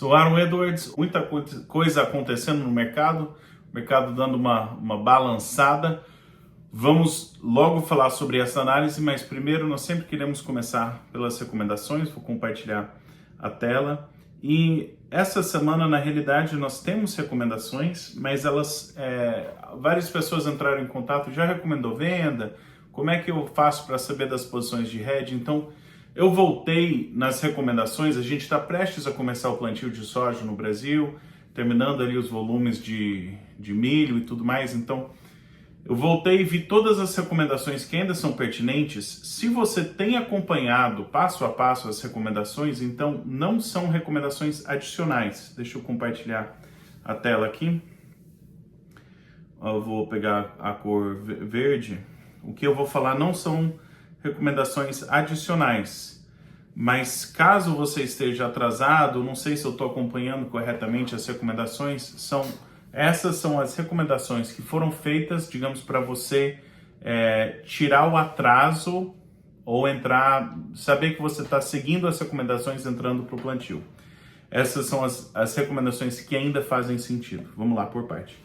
Sou Aaron Edwards, muita coisa acontecendo no mercado, o mercado dando uma balançada. Vamos logo falar sobre essa análise, mas primeiro nós sempre queremos começar pelas recomendações. Vou compartilhar a tela. E essa semana, na realidade, nós temos recomendações, mas várias pessoas entraram em contato, já recomendou venda, como é que eu faço para saber das posições de hedge? Então, eu voltei nas recomendações, a gente está prestes a começar o plantio de soja no Brasil, terminando ali os volumes de milho e tudo mais, então eu voltei e vi todas as recomendações que ainda são pertinentes. Se você tem acompanhado passo a passo as recomendações, então não são recomendações adicionais. Deixa eu compartilhar a tela aqui. Eu vou pegar a cor verde. O que eu vou falar não são recomendações adicionais, mas caso você esteja atrasado, não sei se eu estou acompanhando corretamente as recomendações, essas são as recomendações que foram feitas, digamos, para você tirar o atraso ou saber que você está seguindo as recomendações entrando para o plantio. Essas são as recomendações que ainda fazem sentido. Vamos lá, por parte.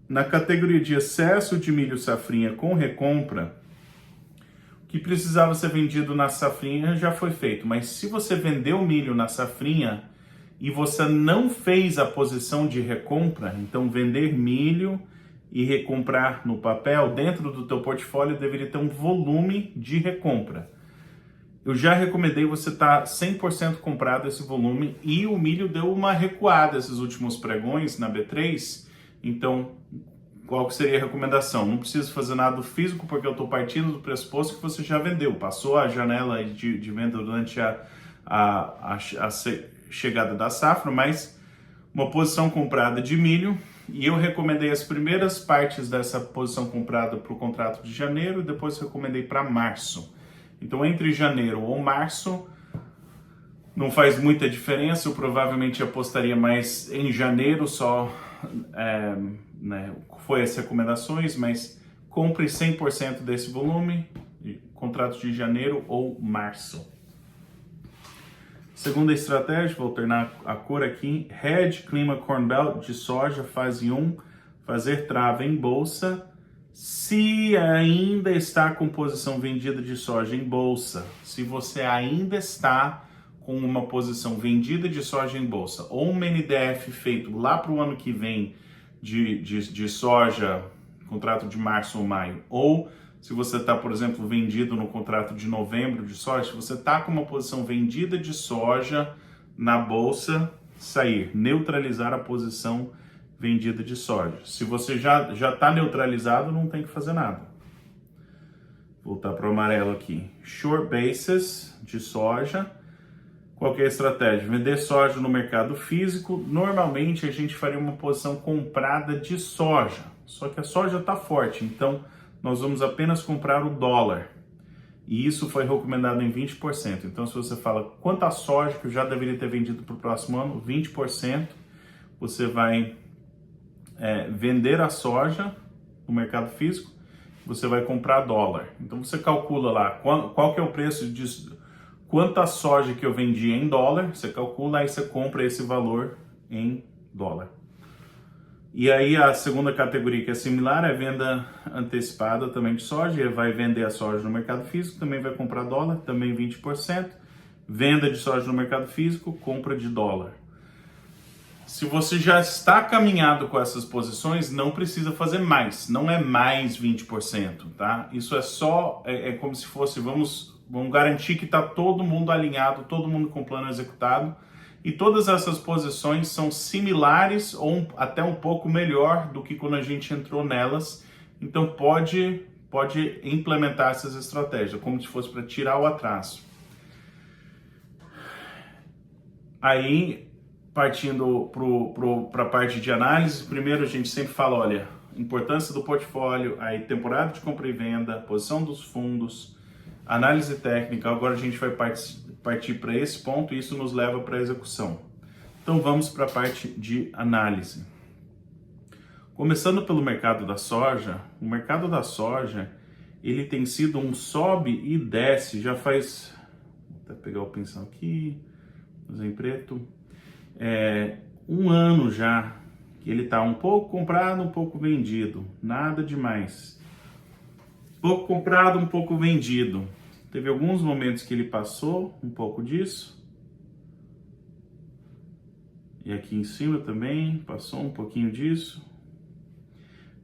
Na categoria de excesso de milho safrinha com recompra, o que precisava ser vendido na safrinha já foi feito, mas se você vendeu milho na safrinha e você não fez a posição de recompra, então vender milho e recomprar no papel, dentro do teu portfólio deveria ter um volume de recompra. Eu já recomendei você estar 100% comprado esse volume e o milho deu uma recuada esses últimos pregões na B3, então qual que seria a recomendação? Não preciso fazer nada físico porque eu estou partindo do pressuposto que você já vendeu, passou a janela de venda durante a chegada da safra, mas uma posição comprada de milho, e eu recomendei as primeiras partes dessa posição comprada para o contrato de janeiro e depois recomendei para março. Então entre janeiro ou março não faz muita diferença, eu provavelmente apostaria mais em janeiro só, foi as recomendações, mas compre 100% desse volume, contratos de janeiro ou março. Segunda estratégia, vou alternar a cor aqui, hedge clima corn belt de soja, fase 1, fazer trava em bolsa, se ainda está com posição vendida de soja em bolsa, se você ainda está com uma posição vendida de soja em bolsa, ou um NDF feito lá para o ano que vem de soja, contrato de março ou maio, ou se você está, por exemplo, vendido no contrato de novembro de soja, se você está com uma posição vendida de soja na bolsa, sair, neutralizar a posição vendida de soja. Se você já está neutralizado, não tem que fazer nada. Voltar para o amarelo aqui. Short basis de soja. Qual que é a estratégia? Vender soja no mercado físico. Normalmente a gente faria uma posição comprada de soja, só que a soja está forte, então nós vamos apenas comprar o dólar. E isso foi recomendado em 20%. Então se você fala quanta soja que eu já deveria ter vendido para o próximo ano, 20%, você vai vender a soja no mercado físico, você vai comprar dólar. Então você calcula lá qual que é o preço disso. Quanta soja que eu vendi em dólar, você calcula, aí você compra esse valor em dólar. E aí a segunda categoria que é similar é venda antecipada também de soja, vai vender a soja no mercado físico, também vai comprar dólar, também 20%. Venda de soja no mercado físico, compra de dólar. Se você já está caminhado com essas posições, não precisa fazer mais, não é mais 20%, tá? Isso é só, como se fosse, vamos garantir que está todo mundo alinhado, todo mundo com plano executado, e todas essas posições são similares ou até um pouco melhor do que quando a gente entrou nelas, então pode implementar essas estratégias, como se fosse para tirar o atraso. Aí, partindo para a parte de análise, primeiro a gente sempre fala, olha, importância do portfólio, aí temporada de compra e venda, posição dos fundos, análise técnica. Agora a gente vai partir para esse ponto e isso nos leva para a execução. Então vamos para a parte de análise. Começando pelo mercado da soja, o mercado da soja, ele tem sido um sobe e desce, já faz, vou até pegar o pincel aqui, fazer em preto, Um ano já que ele está um pouco comprado, um pouco vendido, nada demais. Pouco comprado, um pouco vendido. Teve alguns momentos que ele passou um pouco disso. E aqui em cima também passou um pouquinho disso.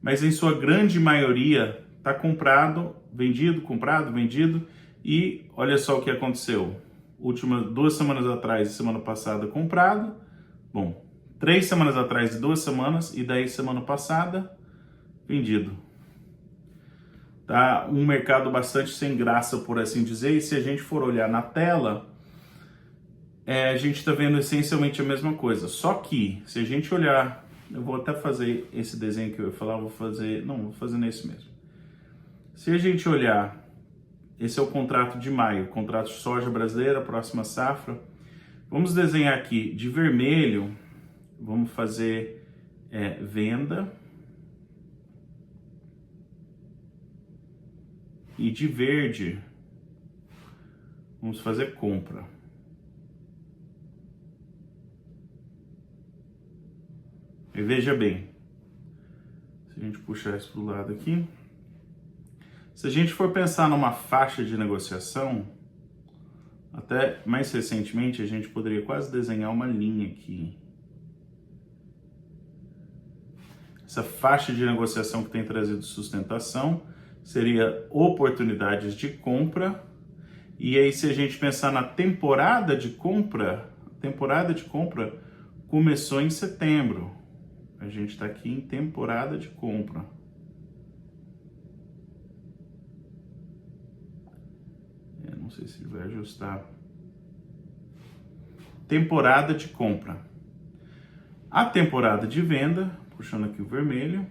Mas em sua grande maioria está comprado, vendido. E olha só o que aconteceu. Últimas 2 semanas atrás e semana passada comprado. Bom, 3 semanas atrás e 2 semanas. E daí semana passada, vendido. Tá um mercado bastante sem graça, por assim dizer. E se a gente for olhar na tela, a gente está vendo essencialmente a mesma coisa. Só que, se a gente olhar, eu vou até fazer esse desenho que eu ia falar, vou fazer nesse mesmo. Se a gente olhar, esse é o contrato de maio, contrato de soja brasileira, próxima safra. Vamos desenhar aqui de vermelho, vamos fazer venda. E de verde, vamos fazer compra. E veja bem, se a gente puxar isso para o lado aqui, se a gente for pensar numa faixa de negociação, até mais recentemente a gente poderia quase desenhar uma linha aqui. Essa faixa de negociação que tem trazido sustentação seria oportunidades de compra. E aí, se a gente pensar na temporada de compra começou em setembro. A gente está aqui em temporada de compra. Não sei se ele vai ajustar. Temporada de compra. A temporada de venda, puxando aqui o vermelho.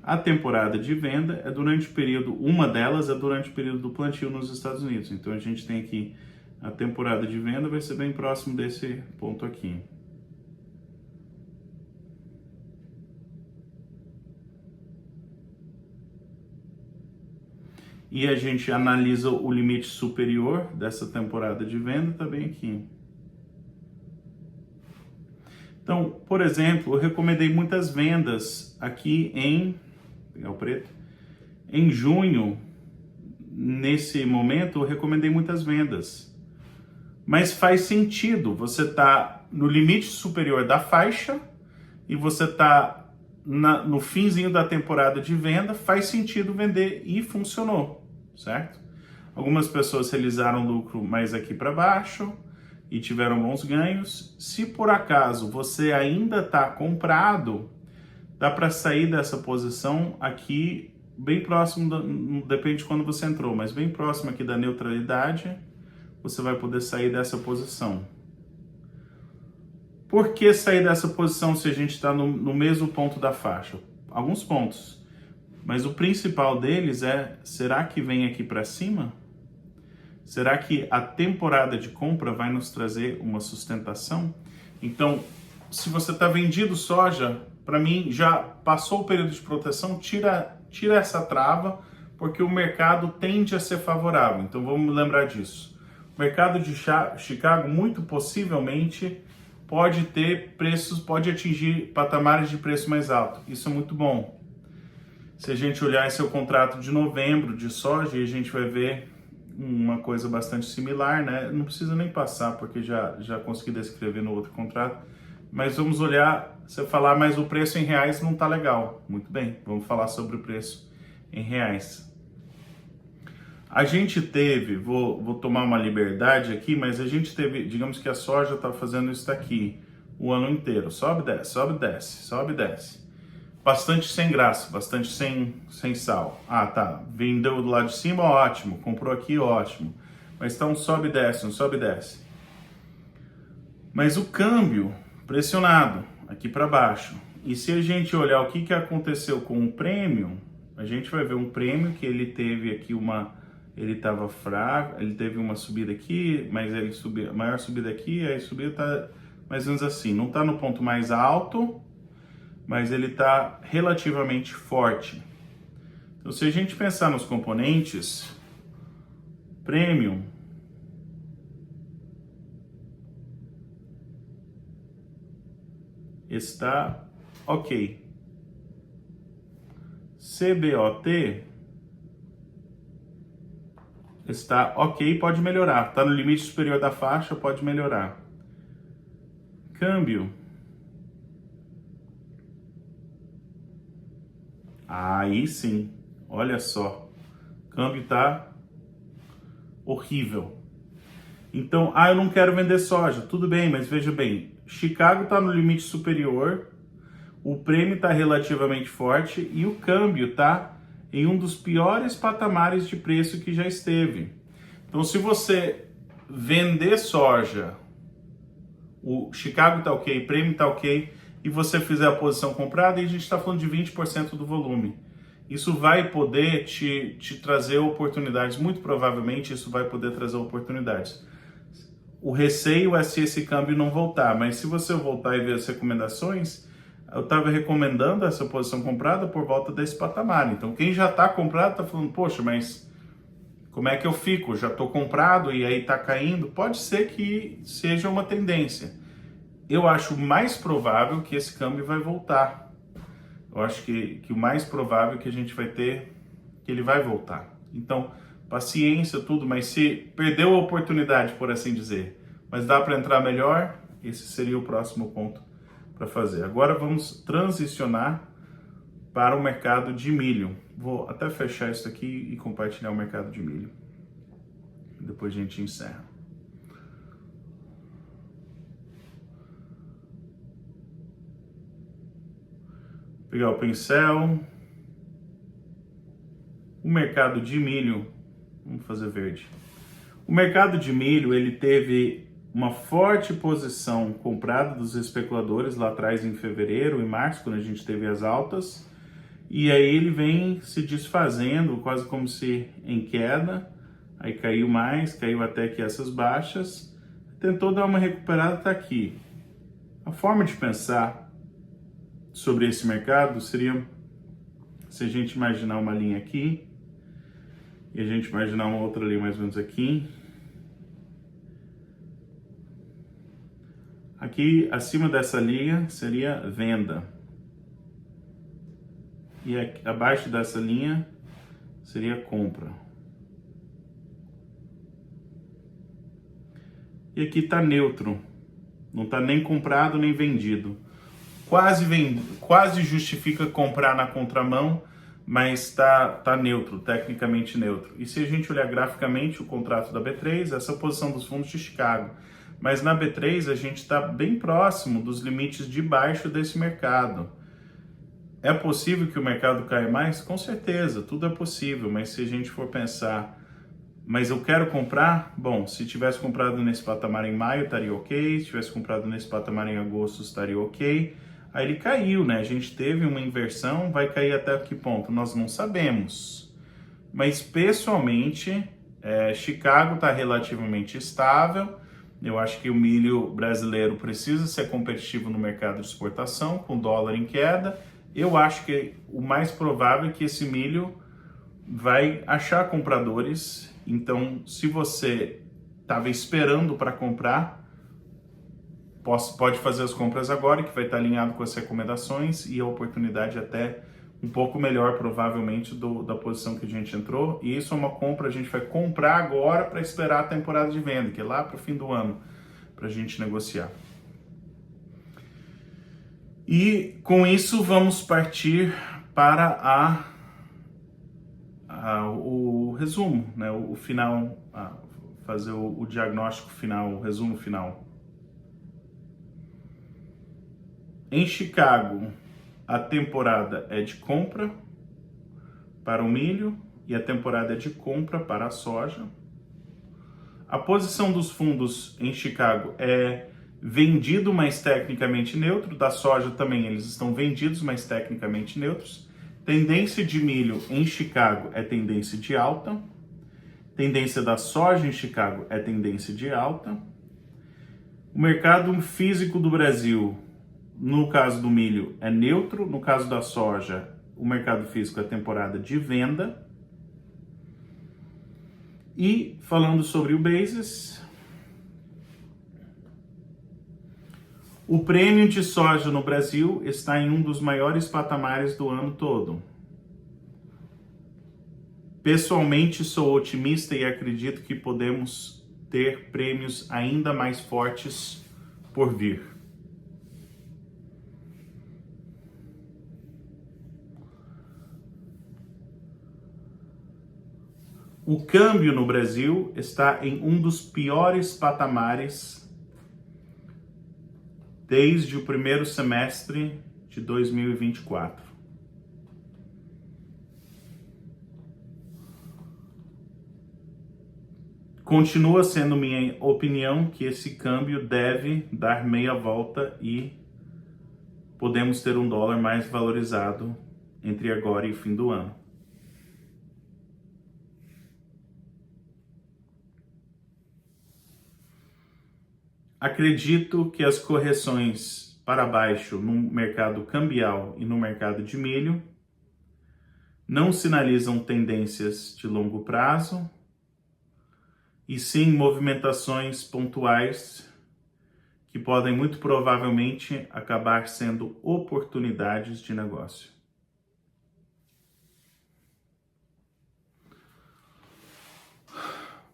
A temporada de venda é durante o período, uma delas é durante o período do plantio nos Estados Unidos. Então a gente tem aqui a temporada de venda, vai ser bem próximo desse ponto aqui. E a gente analisa o limite superior dessa temporada de venda também aqui. Então, por exemplo, eu recomendei muitas vendas aqui em, vou pegar o preto, em junho. Nesse momento eu recomendei muitas vendas. Mas faz sentido, você está no limite superior da faixa e você está no finzinho da temporada de venda, faz sentido vender e funcionou, certo? Algumas pessoas realizaram lucro mais aqui para baixo e tiveram bons ganhos. Se por acaso você ainda está comprado, dá para sair dessa posição aqui bem próximo, depende de quando você entrou, mas bem próximo aqui da neutralidade, você vai poder sair dessa posição. Por que sair dessa posição se a gente está no mesmo ponto da faixa? Alguns pontos, mas o principal deles é, será que vem aqui para cima? Será que a temporada de compra vai nos trazer uma sustentação? Então, se você está vendido soja, para mim já passou o período de proteção, tira essa trava, porque o mercado tende a ser favorável. Então vamos lembrar disso. O mercado de Chicago muito possivelmente pode atingir patamares de preço mais alto. Isso é muito bom. Se a gente olhar esse é o contrato de novembro de soja, e a gente vai ver uma coisa bastante similar, né? Não precisa nem passar, porque já consegui descrever no outro contrato. Mas vamos olhar, você falar, mas o preço em reais não tá legal. Muito bem, vamos falar sobre o preço em reais. A gente teve, vou tomar uma liberdade aqui, mas a gente teve, digamos que a soja tá fazendo isso daqui o ano inteiro. Sobe, desce, sobe, desce, sobe, desce. Bastante sem graça, bastante sem sal. Ah, tá, vendeu do lado de cima, ótimo. Comprou aqui, ótimo. Mas tá um sobe, desce, um sobe, desce. Mas o câmbio pressionado aqui para baixo. E se a gente olhar o que aconteceu com o prêmio, a gente vai ver um prêmio que ele teve aqui ele estava fraco, ele teve uma subida aqui, mas ele subiu, maior subida aqui, aí subida tá mais ou menos assim, não está no ponto mais alto, mas ele está relativamente forte. Então, se a gente pensar nos componentes, premium, está ok. CBOT está ok, pode melhorar. Está no limite superior da faixa, pode melhorar. Câmbio. Aí sim, olha só. Câmbio tá horrível. Então, eu não quero vender soja. Tudo bem, mas veja bem, Chicago está no limite superior, o prêmio está relativamente forte e o câmbio está em um dos piores patamares de preço que já esteve. Então, se você vender soja, o Chicago está ok, o prêmio está ok, e você fizer a posição comprada, e a gente está falando de 20% do volume. Isso vai poder te trazer oportunidades, muito provavelmente isso vai poder trazer oportunidades. O receio é se esse câmbio não voltar, mas se você voltar e ver as recomendações, eu estava recomendando essa posição comprada por volta desse patamar. Então quem já está comprado está falando, poxa, mas como é que eu fico? Já estou comprado e aí está caindo? Pode ser que seja uma tendência. Eu acho mais provável que esse câmbio vai voltar. Eu acho que o mais provável que a gente vai ter, que ele vai voltar. Então, paciência, tudo, mas se perdeu a oportunidade, por assim dizer, mas dá para entrar melhor, esse seria o próximo ponto para fazer. Agora vamos transicionar para o mercado de milho. Vou até fechar isso aqui e compartilhar o mercado de milho. Depois a gente encerra. Vou pegar o pincel. O mercado de milho, vamos fazer verde. O mercado de milho, ele teve uma forte posição comprada dos especuladores lá atrás em fevereiro e março, quando a gente teve as altas, e aí ele vem se desfazendo, quase como se em queda, aí caiu mais, caiu até aqui essas baixas, tentou dar uma recuperada, tá aqui. A forma de pensar sobre esse mercado seria, se a gente imaginar uma linha aqui, e a gente imaginar uma outra linha mais ou menos aqui. Aqui, acima dessa linha, seria venda. E aqui, abaixo dessa linha, seria compra. E aqui está neutro. Não está nem comprado, nem vendido. Quase justifica comprar na contramão, mas tá neutro, tecnicamente neutro. E se a gente olhar graficamente o contrato da B3, essa é a posição dos fundos de Chicago. Mas na B3 a gente está bem próximo dos limites de baixo desse mercado. É possível que o mercado caia mais? Com certeza, tudo é possível, mas se a gente for pensar, mas eu quero comprar? Bom, se tivesse comprado nesse patamar em maio, estaria ok. Se tivesse comprado nesse patamar em agosto, estaria ok. Aí ele caiu, né? A gente teve uma inversão, vai cair até que ponto? Nós não sabemos. Mas, pessoalmente, Chicago está relativamente estável. Eu acho que o milho brasileiro precisa ser competitivo no mercado de exportação, com dólar em queda. Eu acho que o mais provável é que esse milho vai achar compradores. Então, se você estava esperando para comprar, pode fazer as compras agora, que vai estar alinhado com as recomendações e a oportunidade até um pouco melhor, provavelmente, da posição que a gente entrou. E isso é uma compra, a gente vai comprar agora para esperar a temporada de venda, que é lá para o fim do ano, para a gente negociar. E com isso vamos partir para o resumo, né? O final, fazer o diagnóstico final, o resumo final. Em Chicago, a temporada é de compra para o milho e a temporada é de compra para a soja. A posição dos fundos em Chicago é vendido, mas tecnicamente neutro. Da soja também eles estão vendidos, mas tecnicamente neutros. Tendência de milho em Chicago é tendência de alta. Tendência da soja em Chicago é tendência de alta. O mercado físico do Brasil, no caso do milho, é neutro. No caso da soja, o mercado físico é temporada de venda. E falando sobre o basis, O prêmio de soja no Brasil está em um dos maiores patamares do ano todo. Pessoalmente, sou otimista e acredito que podemos ter prêmios ainda mais fortes por vir. O câmbio no Brasil está em um dos piores patamares desde o primeiro semestre de 2024. Continua sendo minha opinião que esse câmbio deve dar meia volta e podemos ter um dólar mais valorizado entre agora e o fim do ano. Acredito que as correções para baixo no mercado cambial e no mercado de milho não sinalizam tendências de longo prazo, e sim movimentações pontuais que podem muito provavelmente acabar sendo oportunidades de negócio.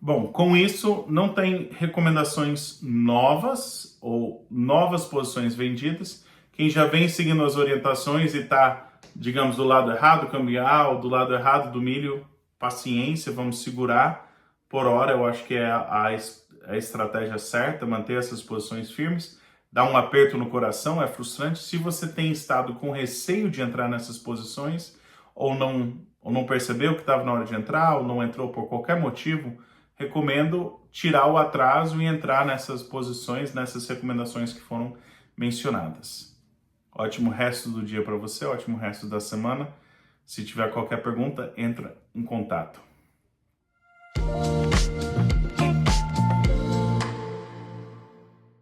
Bom, com isso não tem recomendações novas ou novas posições vendidas. Quem já vem seguindo as orientações e está, digamos, do lado errado cambial, do lado errado do milho, paciência, vamos segurar. Por hora, eu acho que é a estratégia certa, manter essas posições firmes. Dá um aperto no coração, é frustrante. Se você tem estado com receio de entrar nessas posições, ou não percebeu que estava na hora de entrar, ou não entrou por qualquer motivo, recomendo tirar o atraso e entrar nessas posições, nessas recomendações que foram mencionadas. Ótimo resto do dia para você, ótimo resto da semana. Se tiver qualquer pergunta, entra em contato.